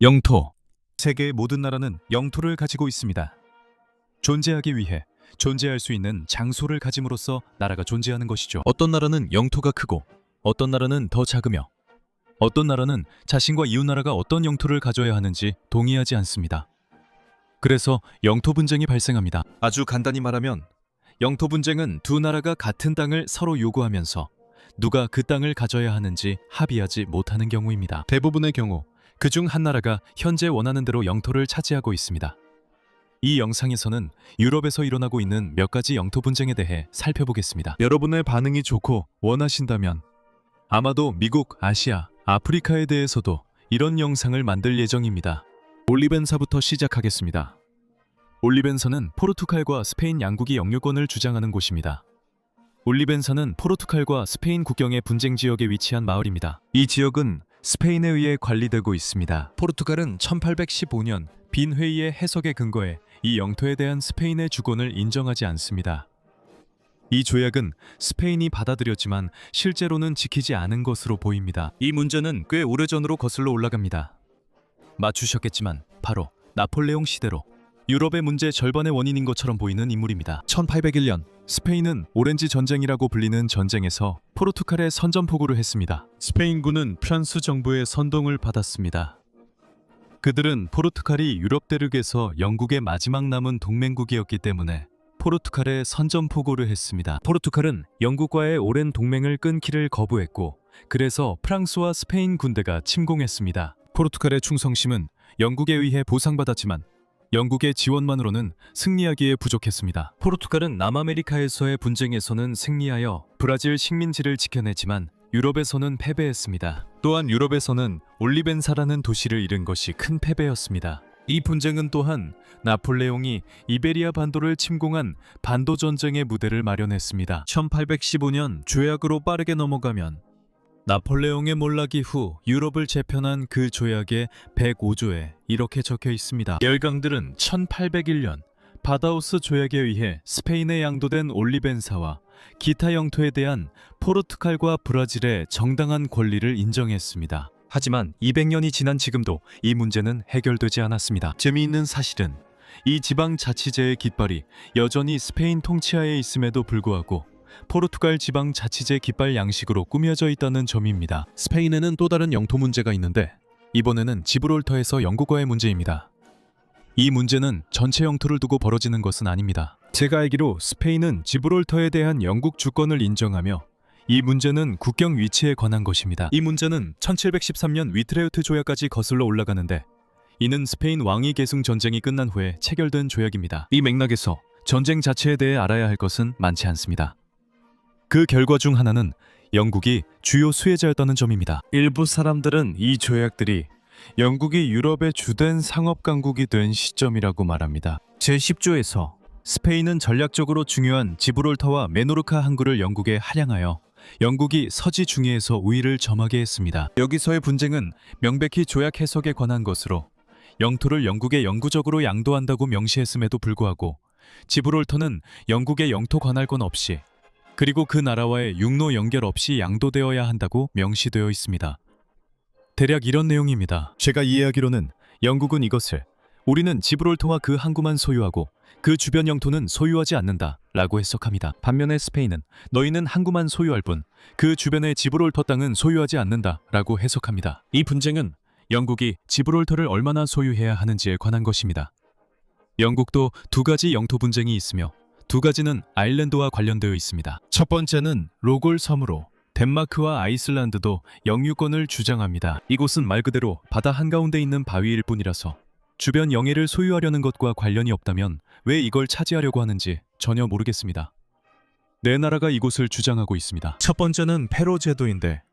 영토. 세계의 모든 나라는 영토를 가지고 있습니다. 존재하기 위해 존재할 수 있는 장소를 가짐으로써 나라가 존재하는 것이죠. 어떤 나라는 영토가 크고 어떤 나라는 더 작으며 어떤 나라는 자신과 이웃 나라가 어떤 영토를 가져야 하는지 동의하지 않습니다. 그래서 영토 분쟁이 발생합니다. 아주 간단히 말하면 영토 분쟁은 두 나라가 같은 땅을 서로 요구하면서 누가 그 땅을 가져야 하는지 합의하지 못하는 경우입니다. 대부분의 경우 그중 한 나라가 현재 원하는 대로 영토를 차지하고 있습니다. 이 영상에서는 유럽에서 일어나고 있는 몇 가지 영토 분쟁에 대해 살펴보겠습니다. 여러분의 반응이 좋고 원하신다면 아마도 미국, 아시아, 아프리카에 대해서도 이런 영상을 만들 예정입니다. 올리벤사부터 시작하겠습니다. 올리벤사는 포르투갈과 스페인 양국이 영유권을 주장하는 곳입니다. 올리벤사는 포르투갈과 스페인 국경의 분쟁 지역에 위치한 마을입니다. 이 지역은 스페인에 의해 관리되고 있습니다. 포르투갈은 1815년 빈 회의의 해석에 근거해 이 영토에 대한 스페인의 주권을 인정하지 않습니다. 이 조약은 스페인이 받아들였지만 실제로는 지키지 않은 것으로 보입니다. 이 문제는 꽤 오래전으로 거슬러 올라갑니다. 맞추셨겠지만 바로 나폴레옹 시대로 유럽의 문제 절반의 원인인 것처럼 보이는 인물입니다. 1801년 스페인은 오렌지 전쟁이라고 불리는 전쟁에서 포르투갈에 선전포고를 했습니다. 스페인군은 프랑스 정부의 선동을 받았습니다. 그들은 포르투갈이 유럽 대륙에서 영국의 마지막 남은 동맹국이었기 때문에 포르투갈에 선전포고를 했습니다. 포르투갈은 영국과의 오랜 동맹을 끊기를 거부했고 그래서 프랑스와 스페인 군대가 침공했습니다. 포르투갈의 충성심은 영국에 의해 보상받았지만 영국의 지원만으로는 승리하기에 부족했습니다. 포르투갈은 남아메리카에서의 분쟁에서는 승리하여 브라질 식민지를 지켜냈지만 유럽에서는 패배했습니다. 또한 유럽에서는 올리벤사라는 도시를 잃은 것이 큰 패배였습니다. 이 분쟁은 또한 나폴레옹이 이베리아 반도를 침공한 반도 전쟁의 무대를 마련했습니다. 1815년 조약으로 빠르게 넘어가면 나폴레옹의 몰락 이후 유럽을 재편한 그 조약의 105조에 이렇게 적혀 있습니다. 열강들은 1801년 바다우스 조약에 의해 스페인에 양도된 올리벤사와 기타 영토에 대한 포르투갈과 브라질의 정당한 권리를 인정했습니다. 하지만 200년이 지난 지금도 이 문제는 해결되지 않았습니다. 재미있는 사실은 이 지방자치제의 깃발이 여전히 스페인 통치하에 있음에도 불구하고 포르투갈 지방자치제 깃발 양식으로 꾸며져 있다는 점입니다. 스페인에는 또 다른 영토 문제가 있는데 이번에는 지브롤터에서 영국과의 문제입니다. 이 문제는 전체 영토를 두고 벌어지는 것은 아닙니다. 제가 알기로 스페인은 지브롤터에 대한 영국 주권을 인정하며 이 문제는 국경 위치에 관한 것입니다. 이 문제는 1713년 위트레우트 조약까지 거슬러 올라가는데 이는 스페인 왕위 계승 전쟁이 끝난 후에 체결된 조약입니다. 이 맥락에서 전쟁 자체에 대해 알아야 할 것은 많지 않습니다. 그 결과 중 하나는 영국이 주요 수혜자였다는 점입니다. 일부 사람들은 이 조약들이 영국이 유럽의 주된 상업 강국이 된 시점이라고 말합니다. 제10조에서 스페인은 전략적으로 중요한 지브롤터와 메노르카 항구를 영국에 할양하여 영국이 서지 중해에서 우위를 점하게 했습니다. 여기서의 분쟁은 명백히 조약 해석에 관한 것으로 영토를 영국에 영구적으로 양도한다고 명시했음에도 불구하고 지브롤터는 영국의 영토 관할권 없이 그리고 그 나라와의 육로 연결 없이 양도되어야 한다고 명시되어 있습니다. 대략 이런 내용입니다. 제가 이해하기로는 영국은 이것을 우리는 지브롤터와 그 항구만 소유하고 그 주변 영토는 소유하지 않는다 라고 해석합니다. 반면에 스페인은 너희는 항구만 소유할 뿐 그 주변의 지브롤터 땅은 소유하지 않는다 라고 해석합니다. 이 분쟁은 영국이 지브롤터를 얼마나 소유해야 하는지에 관한 것입니다. 영국도 두 가지 영토 분쟁이 있으며 두 가지는 아일랜드와 관련되어 있습니다. 첫 번째는 로골 섬으로 덴마크와 아이슬란드도 영유권을 주장합니다. 이곳은 말 그대로 바다 한가운데 있는 바위일 뿐이라서 주변 영해를 소유하려는 것과 관련이 없다면 왜 이걸 차지하려고 하는지 전혀 모르겠습니다. 네 나라가 이곳을 주장하고 있습니다. 첫 번째는 페로 제도인데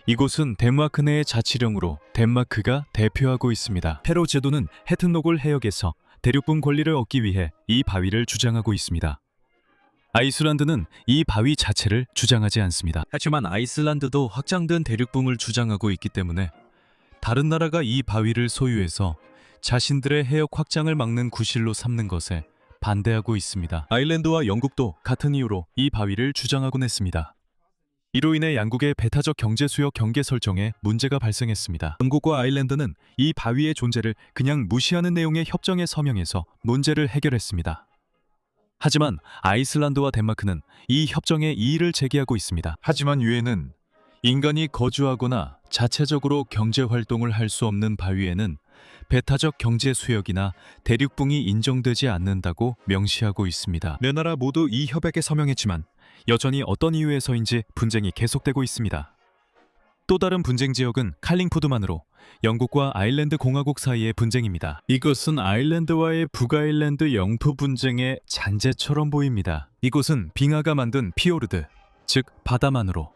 이곳은 덴마크 내의 자치령으로 덴마크가 대표하고 있습니다. 페로 제도는 헤튼로골 해역에서 대륙분 권리를 얻기 위해 이 바위를 주장하고 있습니다. 아이슬란드는 이 바위 자체를 주장하지 않습니다. 하지만 아이슬란드도 확장된 대륙붕을 주장하고 있기 때문에 다른 나라가 이 바위를 소유해서 자신들의 해역 확장을 막는 구실로 삼는 것에 반대하고 있습니다. 아일랜드와 영국도 같은 이유로 이 바위를 주장하곤 했습니다. 이로 인해 양국의 배타적 경제 수역 경계 설정에 문제가 발생했습니다. 영국과 아일랜드는 이 바위의 존재를 그냥 무시하는 내용의 협정에 서명해서 문제를 해결했습니다. 하지만 아이슬란드와 덴마크는 이 협정에 이의를 제기하고 있습니다. 하지만 유엔은 인간이 거주하거나 자체적으로 경제 활동을 할 수 없는 바위에는 배타적 경제 수역이나 대륙붕이 인정되지 않는다고 명시하고 있습니다. 네 나라 모두 이 협약에 서명했지만 여전히 어떤 이유에서인지 분쟁이 계속되고 있습니다. 또 다른 분쟁 지역은 칼링푸드만으로 영국과 아일랜드 공화국 사이의 분쟁입니다. 이것은 아일랜드와의 북아일랜드 영토 분쟁의 잔재처럼 보입니다. 이곳은 빙하가 만든 피오르드, 즉 바다만으로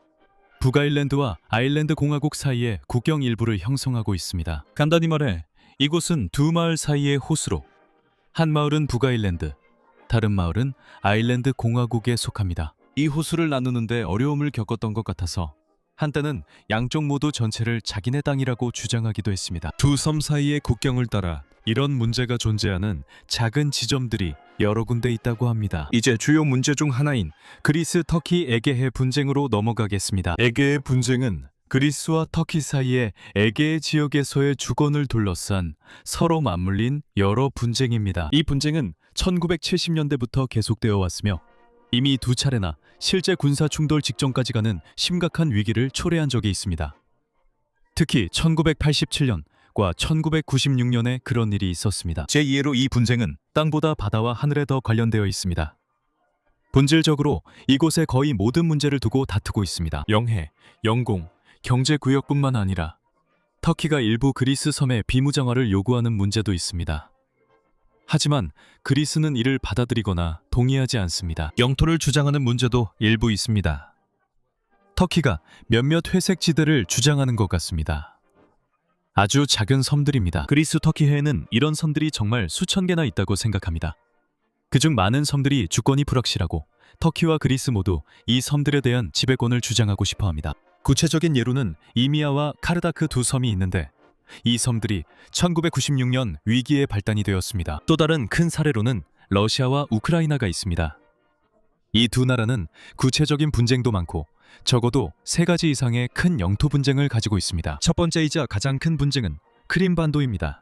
북아일랜드와 아일랜드 공화국 사이의 국경 일부를 형성하고 있습니다. 간단히 말해 이곳은 두 마을 사이의 호수로 한 마을은 북아일랜드, 다른 마을은 아일랜드 공화국에 속합니다. 이 호수를 나누는데 어려움을 겪었던 것 같아서 한때는 양쪽 모두 전체를 자기네 땅이라고 주장하기도 했습니다. 두 섬 사이의 국경을 따라 이런 문제가 존재하는 작은 지점들이 여러 군데 있다고 합니다. 이제 주요 문제 중 하나인 그리스 터키 에게해 분쟁으로 넘어가겠습니다. 에게해 분쟁은 그리스와 터키 사이의 에게해 지역에서의 주권을 둘러싼 서로 맞물린 여러 분쟁입니다. 이 분쟁은 1970년대부터 계속되어 왔으며 이미 두 차례나 실제 군사 충돌 직전까지 가는 심각한 위기를 초래한 적이 있습니다. 특히 1987년과 1996년에 그런 일이 있었습니다. 제2회로 이 분쟁은 땅보다 바다와 하늘에 더 관련되어 있습니다. 본질적으로 이곳의 거의 모든 문제를 두고 다투고 있습니다. 영해, 영공, 경제구역뿐만 아니라 터키가 일부 그리스 섬의 비무장화를 요구하는 문제도 있습니다. 하지만 그리스는 이를 받아들이거나 동의하지 않습니다. 영토를 주장하는 문제도 일부 있습니다. 터키가 몇몇 회색 지대를 주장하는 것 같습니다. 아주 작은 섬들입니다. 그리스 터키해에는 이런 섬들이 정말 수천 개나 있다고 생각합니다. 그중 많은 섬들이 주권이 불확실하고 터키와 그리스 모두 이 섬들에 대한 지배권을 주장하고 싶어합니다. 구체적인 예로는 이미아와 카르다크 두 섬이 있는데 이 섬들이 1996년 위기에 발단이 되었습니다. 또 다른 큰 사례로는 러시아와 우크라이나가 있습니다. 이 두 나라는 구체적인 분쟁도 많고 적어도 3가지 이상의 큰 영토 분쟁을 가지고 있습니다. 첫 번째이자 가장 큰 분쟁은 크림반도입니다.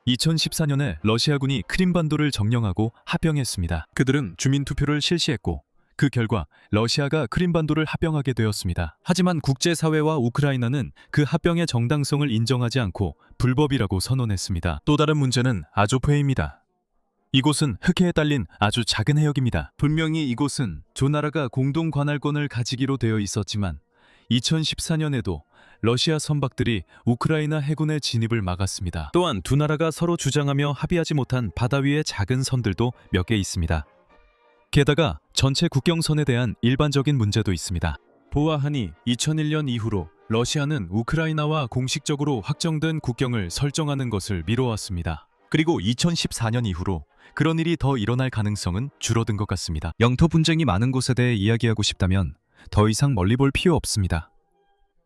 2014년에 러시아군이 크림반도를 점령하고 합병했습니다. 그들은 주민투표를 실시했고 그 결과 러시아가 크림반도를 합병하게 되었습니다. 하지만 국제사회와 우크라이나는 그 합병의 정당성을 인정하지 않고 불법이라고 선언했습니다. 또 다른 문제는 아조프해입니다. 이곳은 흑해에 딸린 아주 작은 해역입니다. 분명히 이곳은 두 나라가 공동 관할권을 가지기로 되어 있었지만 2014년에도 러시아 선박들이 우크라이나 해군의 진입을 막았습니다. 또한 두 나라가 서로 주장하며 합의하지 못한 바다 위의 작은 선들도 몇 개 있습니다. 게다가 전체 국경선에 대한 일반적인 문제도 있습니다. 보아하니 2001년 이후로 러시아는 우크라이나와 공식적으로 확정된 국경을 설정하는 것을 미뤄왔습니다. 그리고 2014년 이후로 그런 일이 더 일어날 가능성은 줄어든 것 같습니다. 영토 분쟁이 많은 곳에 대해 이야기하고 싶다면 더 이상 멀리 볼 필요 없습니다.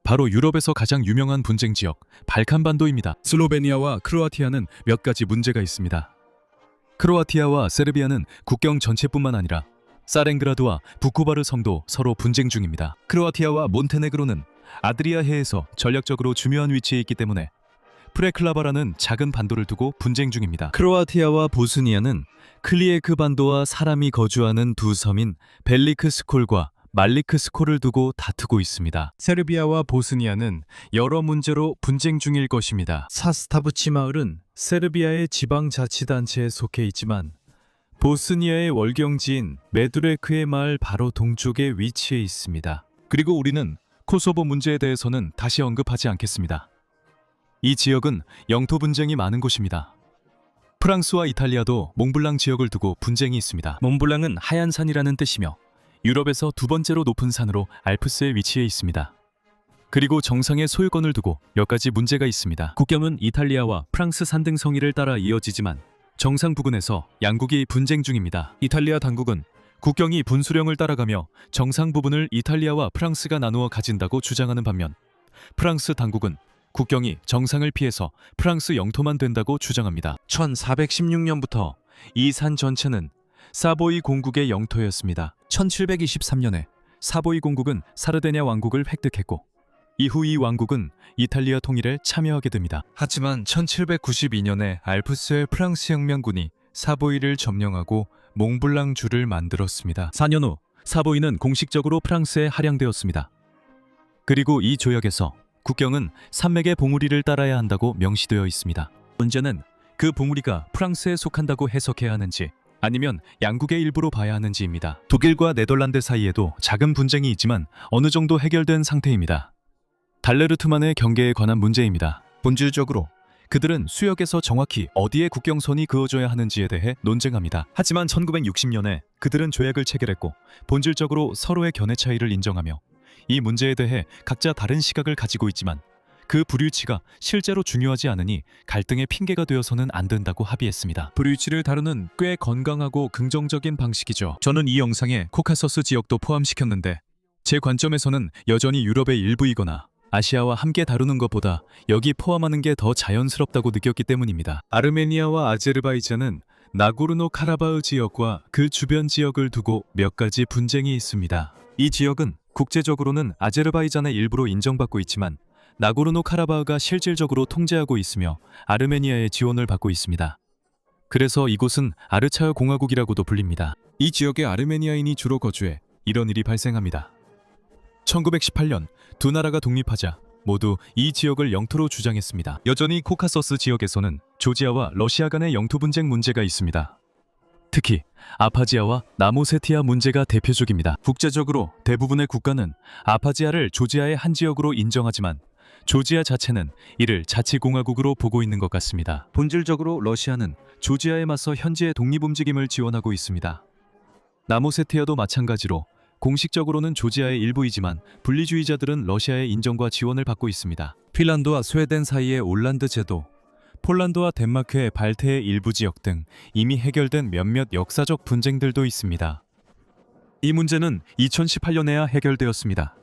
바로 유럽에서 가장 유명한 분쟁 지역 발칸반도입니다. 슬로베니아와 크로아티아는 몇 가지 문제가 있습니다. 크로아티아와 세르비아는 국경 전체뿐만 아니라 사렝그라드와 부코바르 섬도 서로 분쟁 중입니다. 크로아티아와 몬테네그로는 아드리아해에서 전략적으로 중요한 위치에 있기 때문에 프레클라바라는 작은 반도를 두고 분쟁 중입니다. 크로아티아와 보스니아는 클리에크 반도와 사람이 거주하는 두 섬인 벨리크스콜과 말리크스콜을 두고 다투고 있습니다. 세르비아와 보스니아는 여러 문제로 분쟁 중일 것입니다. 사스타브치 마을은 세르비아의 지방자치단체에 속해 있지만 보스니아의 월경지인 메두레크의 마을 바로 동쪽에 위치해 있습니다. 그리고 우리는 코소보 문제에 대해서는 다시 언급하지 않겠습니다. 이 지역은 영토 분쟁이 많은 곳입니다. 프랑스와 이탈리아도 몽블랑 지역을 두고 분쟁이 있습니다. 몽블랑은 하얀 산이라는 뜻이며 유럽에서 두 번째로 높은 산으로 알프스에 위치해 있습니다. 그리고 정상의 소유권을 두고 몇 가지 문제가 있습니다. 국경은 이탈리아와 프랑스 산등 성이를 따라 이어지지만 정상 부근에서 양국이 분쟁 중입니다. 이탈리아 당국은 국경이 분수령을 따라가며 정상 부분을 이탈리아와 프랑스가 나누어 가진다고 주장하는 반면 프랑스 당국은 국경이 정상을 피해서 프랑스 영토만 된다고 주장합니다. 1416년부터 이 산 전체는 사보이 공국의 영토였습니다. 1723년에 사보이 공국은 사르데냐 왕국을 획득했고 이후 이 왕국은 이탈리아 통일에 참여하게 됩니다. 하지만 1792년에 알프스의 프랑스 혁명군이 사보이를 점령하고 몽블랑주를 만들었습니다. 4년 후 사보이는 공식적으로 프랑스에 할양되었습니다. 그리고 이 조약에서 국경은 산맥의 봉우리를 따라야 한다고 명시되어 있습니다. 문제는 그 봉우리가 프랑스에 속한다고 해석해야 하는지 아니면 양국의 일부로 봐야 하는지입니다. 독일과 네덜란드 사이에도 작은 분쟁이 있지만 어느 정도 해결된 상태입니다. 달레르트만의 경계에 관한 문제입니다. 본질적으로 그들은 수역에서 정확히 어디에 국경선이 그어져야 하는지에 대해 논쟁합니다. 하지만 1960년에 그들은 조약을 체결했고 본질적으로 서로의 견해 차이를 인정하며 이 문제에 대해 각자 다른 시각을 가지고 있지만 그 불일치가 실제로 중요하지 않으니 갈등의 핑계가 되어서는 안 된다고 합의했습니다. 불일치를 다루는 꽤 건강하고 긍정적인 방식이죠. 저는 이 영상에 코카서스 지역도 포함시켰는데 제 관점에서는 여전히 유럽의 일부이거나 아시아와 함께 다루는 것보다 여기 포함하는 게 더 자연스럽다고 느꼈기 때문입니다. 아르메니아와 아제르바이잔은 나고르노 카라바흐 지역과 그 주변 지역을 두고 몇 가지 분쟁이 있습니다. 이 지역은 국제적으로는 아제르바이잔의 일부로 인정받고 있지만 나고르노 카라바흐가 실질적으로 통제하고 있으며 아르메니아의 지원을 받고 있습니다. 그래서 이곳은 아르차흐 공화국이라고도 불립니다. 이 지역에 아르메니아인이 주로 거주해 이런 일이 발생합니다. 1918년 두 나라가 독립하자 모두 이 지역을 영토로 주장했습니다. 여전히 코카서스 지역에서는 조지아와 러시아 간의 영토 분쟁 문제가 있습니다. 특히 아파지아와 나모세티아 문제가 대표적입니다. 국제적으로 대부분의 국가는 아파지아를 조지아의 한 지역으로 인정하지만 조지아 자체는 이를 자치공화국으로 보고 있는 것 같습니다. 본질적으로 러시아는 조지아에 맞서 현지의 독립움직임을 지원하고 있습니다. 나모세티아도 마찬가지로 공식적으로는 조지아의 일부이지만 분리주의자들은 러시아의 인정과 지원을 받고 있습니다. 핀란드와 스웨덴 사이의 올란드 제도, 폴란드와 덴마크의 발트해 일부 지역 등 이미 해결된 몇몇 역사적 분쟁들도 있습니다. 이 문제는 2018년에야 해결되었습니다.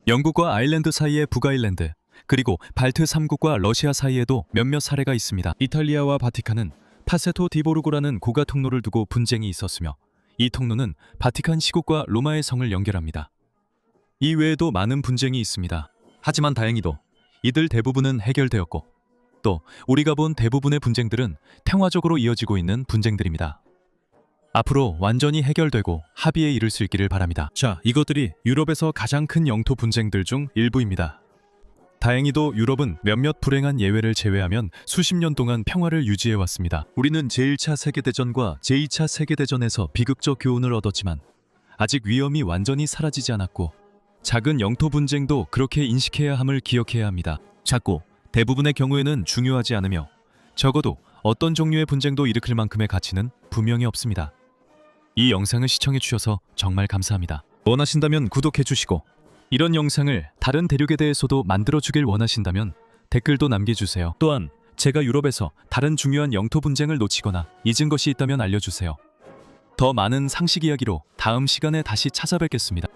영국과 아일랜드 사이의 북아일랜드, 그리고 발트 3국과 러시아 사이에도 몇몇 사례가 있습니다. 이탈리아와 바티칸은 파세토 디보르고라는 고가 통로를 두고 분쟁이 있었으며 이 통로는 바티칸 시국과 로마의 성을 연결합니다. 이 외에도 많은 분쟁이 있습니다. 하지만 다행히도 이들 대부분은 해결되었고 또 우리가 본 대부분의 분쟁들은 평화적으로 이어지고 있는 분쟁들입니다. 앞으로 완전히 해결되고 합의에 이를 수 있기를 바랍니다. 자, 이것들이 유럽에서 가장 큰 영토 분쟁들 중 일부입니다. 다행히도 유럽은 몇몇 불행한 예외를 제외하면 수십 년 동안 평화를 유지해왔습니다. 우리는 제1차 세계대전과 제2차 세계대전에서 비극적 교훈을 얻었지만 아직 위험이 완전히 사라지지 않았고 작은 영토 분쟁도 그렇게 인식해야 함을 기억해야 합니다. 작고 대부분의 경우에는 중요하지 않으며 적어도 어떤 종류의 분쟁도 일으킬 만큼의 가치는 분명히 없습니다. 이 영상을 시청해주셔서 정말 감사합니다. 원하신다면 구독해주시고 이런 영상을 다른 대륙에 대해서도 만들어주길 원하신다면 댓글도 남겨주세요. 또한 제가 유럽에서 다른 중요한 영토 분쟁을 놓치거나 잊은 것이 있다면 알려주세요. 더 많은 상식 이야기로 다음 시간에 다시 찾아뵙겠습니다.